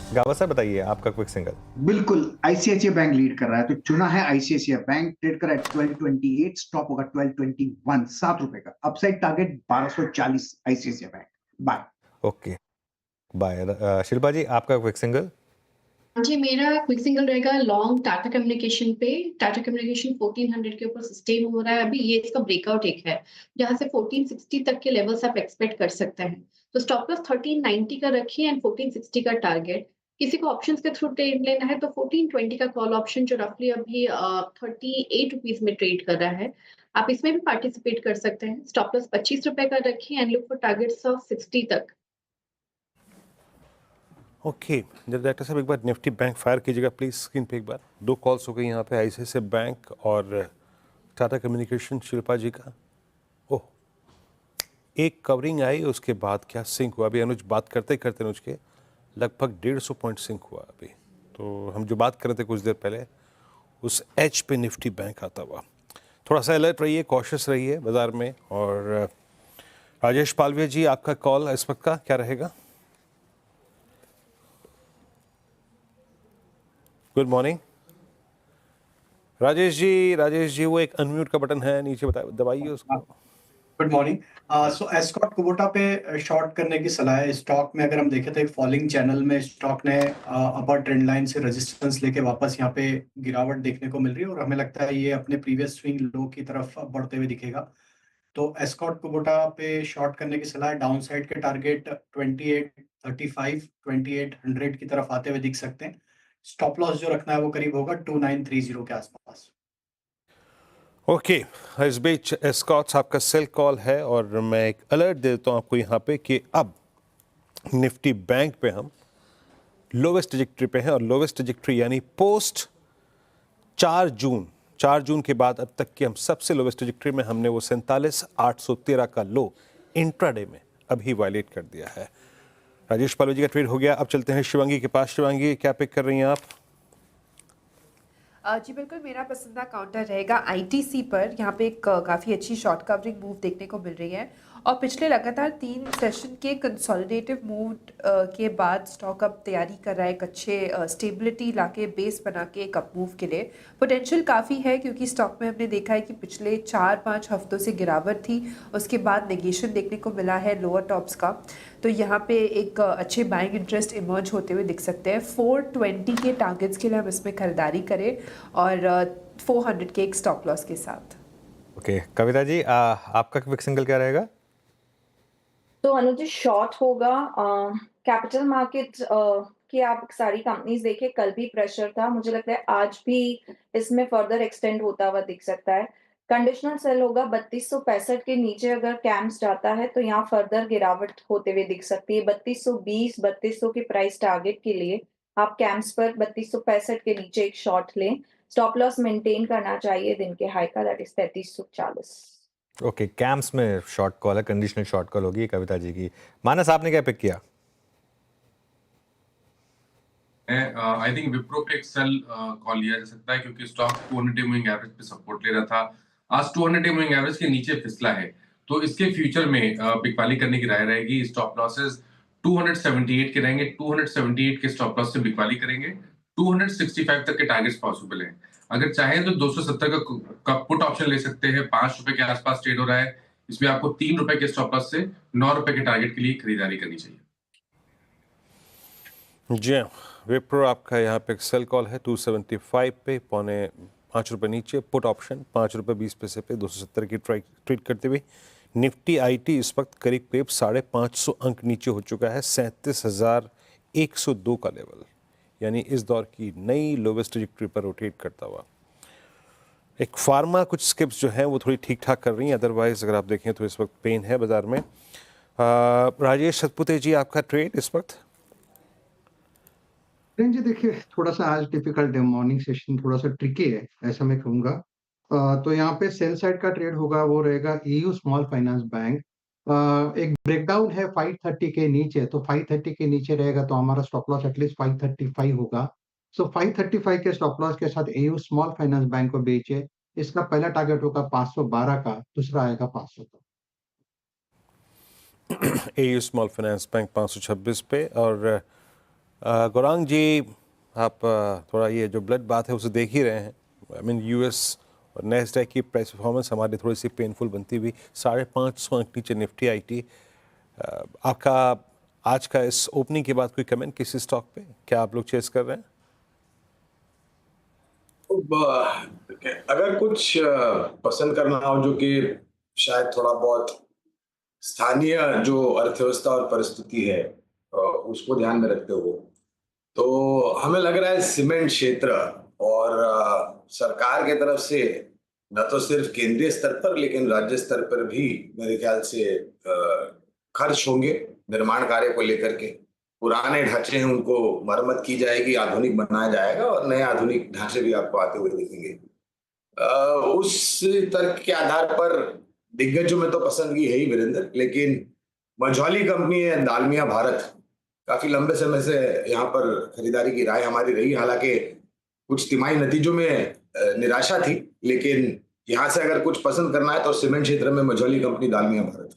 गावा साहब बताइए आपका क्विक सिंगल। बिल्कुल, आईसीआईसीआई बैंक लीड कर रहा है, तो चुना है आईसीआईसीआई बैंक। ट्रेड कर रहा है 1228, स्टॉप होगा 1221, ₹7 का। Upside target 1240 ICICI bank. Buy. Okay bye. Shilpa ji आपका क्विक सिंगल। जी, मेरा क्विक सिंगल रहेगा लॉन्ग टाटा कम्युनिकेशन पे। टाटा कम्युनिकेशन 1400 के ऊपर सस्टेन हो रहा है। अभी ये इसका ब्रेकआउट एक है, जहां से 1460 तक के लेवल्स आप एक्सपेक्ट कर सकते हैं। तो स्टॉप लॉस 1390 का रखिए एंड 1460 का टारगेट। किसी को ऑप्शंस के थ्रू ट्रेड लेना है तो 1420 का कॉल ऑप्शन, जो रफली अभी 38 रुपीज में ट्रेड कर रहा है, आप इसमें भी पार्टिसिपेट कर सकते हैं। स्टॉप लॉस ₹25 का रखिए and look for targets of 60 तक। ओके डायरेक्टर साहब, एक बार निफ्टी बैंक फायर कीजिएगा प्लीज स्क्रीन पे। एक बार 2 कॉल्स हो गई यहाँ पे, आईसीआईसीआई बैंक और टाटा कम्युनिकेशन शिल्पा जी का। ओह, एक कवरिंग आई, उसके बाद क्या सिंक हुआ। अभी अनुज बात करते करते अनुज के लगभग 150 पॉइंट सिंक हुआ अभी। तो हम जो बात कर रहे थे कुछ देर पहले, उस एच पे निफ्टी बैंक आता हुआ। थोड़ा सा अलर्ट रहिए, कॉशियस रहिए बाजार में। और राजेश पालवे जी, आपका कॉल इस वक्त का क्या रहेगा? गुड मॉर्निंग राजेश जी वो एक अनम्यूट का बटन है नीचे, दबाइए उसको। Good morning. So Escorts Kubota पे शॉर्ट करने की सलाह है। स्टॉक में अगर हम देखें तो एक फॉलिंग चैनल में स्टॉक ने अपर ट्रेंड लाइन से रेजिस्टेंस लेके वापस यहाँ पे गिरावट देखने को मिल रही है और हमें लगता है ये अपने प्रीवियस स्विंग लो की तरफ बढ़ते हुए दिखेगा। तो एस्कॉट कुबोटा पे शॉर्ट करने की सलाह है। डाउन साइड के टारगेट 2835 2800 की तरफ आते हुए दिख सकते हैं। स्टॉप लॉस जो रखना है वो करीब होगा 2930 के आसपास। ओके इस बीच एस्कॉट्स आपका सेल कॉल है और मैं एक अलर्ट देता हूँ आपको यहाँ पे कि अब निफ्टी बैंक पे हम लोवेस्ट ट्रजेक्टरी पे हैं। और लोवेस्ट ट्रजेक्टरी यानी पोस्ट 4 जून के बाद अब तक की हम सबसे लोवेस्ट ट्रजेक्टरी में हमने वो 47,813 का लो इंट्राडे में अभी वायलेट कर दिया है। राजेश पालवे जी का ट्रेड हो गया। अब चलते हैं शिवांगी के पास। शिवांगी, क्या पिक कर रही हैं आप? जी बिल्कुल, मेरा पसंदीदा काउंटर रहेगा आईटीसी पर। यहाँ पे एक काफ़ी अच्छी शॉर्ट कवरिंग मूव देखने को मिल रही है और पिछले लगातार 3 सेशन के कंसोलिडेटिव मूव के बाद स्टॉक अब तैयारी कर रहा है एक अच्छे स्टेबिलिटी लाके बेस बना के एक अप मूव के लिए। पोटेंशियल काफ़ी है क्योंकि स्टॉक में हमने देखा है कि पिछले 4-5 हफ्तों से गिरावट थी, उसके बाद नेगेशन देखने को मिला है लोअर टॉप्स का। तो यहाँ पे एक अच्छे बाइंग इंटरेस्ट इमर्ज होते हुए दिख सकते हैं। 420 के टारगेट्स के लिए हम इसमें खरीदारी करें और 400 के एक स्टॉप लॉस के साथ। ओके कविता जी, आपका क्विक सिंगल क्या रहेगा? तो अनुज शॉर्ट होगा कैपिटल मार्केट की। आप सारी कंपनीज देखे, कल भी प्रेशर था, मुझे लगता है आज भी इसमें फर्दर एक्सटेंड होता हुआ दिख सकता है। कंडीशनल सेल होगा 3265 के नीचे, अगर कैम्स जाता है तो यहाँ फर्दर गिरावट होते हुए दिख सकती है। 3220 3200 के प्राइस टारगेट के लिए आप कैम्स पर 3265 के नीचे एक शॉर्ट लें। स्टॉप लॉस मेंटेन करना चाहिए दिन के हाई का, दैट इज 3340। ओके कैम्प्स में शॉर्ट कॉल है, कंडीशनल शॉर्ट कॉल होगी कविता जी की। मानस, आपने क्या पिक किया? आई थिंक विप्रो पे एक सेल कॉल लिया जा सकता है क्योंकि स्टॉक 200 मूविंग एवरेज पे सपोर्ट ले रहा था। आज 200 मूविंग एवरेज के नीचे फिसला है, तो इसके फ्यूचर में बिकवाली करने की राय रहेगी। स्टॉप लॉसेस 278 के रहेंगे। 278 के स्टॉप लॉस से बिकवाली करेंगे। 265 तक के टारगेट्स पॉसिबल हैं। अगर चाहें तो 270 का पुट ऑप्शन ले सकते हैं। ₹5 के आसपास ट्रेड हो रहा है। इसमें आपको ₹3 के स्टॉप लॉस से ₹9 के टारगेट के लिए खरीदारी करनी चाहिए। जी हाँ, विप्रो आपका यहाँ पे एक सेल कॉल है 275 पे, ₹5 नीचे। पुट ऑप्शन ₹5.20 पे 270 की ट्रेड करते हुए। निफ्टी आईटी इस वक्त करीब 550 अंक नीचे हो चुका है, 37,102 का लेवल, यानी इस दौर की नई लोवेस्ट ट्रजेक्टरी पर रोटेट करता हुआ। एक फार्मा कुछ स्किप्स जो हैं वो थोड़ी ठीक ठाक कर रही हैं, अदरवाइज अगर आप देखें तो इस वक्त पेन है बाजार में। राजेश सतपुते जी, आपका ट्रेड इस वक्त? जी देखिए, थोड़ा सा आज डिफिकल्ट है, मॉर्निंग सेशन थोड़ा सा ट्रिकी है, ऐसा मैं कहूंगा। तो यहाँ पे सेल साइड का ट्रेड होगा, वो रहेगा ईयू स्मॉल फाइनेंस बैंक। एक ब्रेकडाउन है 530 के नीचे, तो 530 के नीचे रहेगा तो हमारा स्टॉप लॉस एटलीस्ट 535 होगा। सो 535 के स्टॉप लॉस के साथ ईयू स्मॉल फाइनेंस बैंक को बेचे। इसका पहला टारगेट होगा 512 का, दूसरा आएगा 500 का। एयू स्मॉल फाइनेंस बैंक 526 पे और गौरांग जी, आप थोड़ा ये जो ब्लड बात है उसे देख ही रहे हैं। आई मीन यूएस और नैस्डैक की प्राइस परफॉर्मेंस हमारी थोड़ी सी पेनफुल बनती हुई 550 अंक नीचे निफ्टी आईटी। आपका आज का इस ओपनिंग के बाद कोई कमेंट किसी स्टॉक पे? क्या आप लोग चेस कर रहे हैं? अगर कुछ पसंद करना हो जो कि शायद थोड़ा बहुत स्थानीय जो अर्थव्यवस्था और परिस्थिति है उसको ध्यान में रखते हुए, तो हमें लग रहा है सीमेंट क्षेत्र और सरकार के तरफ से न तो सिर्फ केंद्रीय स्तर पर लेकिन राज्य स्तर पर भी मेरे ख्याल से खर्च होंगे निर्माण कार्य को लेकर के। पुराने ढांचे हैं उनको मरम्मत की जाएगी, आधुनिक बनाया जाएगा और नए आधुनिक ढांचे भी आपको आते हुए दिखेंगे। उस तर्क के आधार पर दिग्गजों में तो पसंदगी है ही वीरेंद्र, लेकिन मझौली कंपनी है दालमिया भारत, काफी लंबे समय से यहाँ पर खरीदारी की राय हमारी रही। हालांकि कुछ तिमाही नतीजों में निराशा थी, लेकिन यहाँ से अगर कुछ पसंद करना है तो सीमेंट क्षेत्र में मझौली कंपनी दालमिया भारत।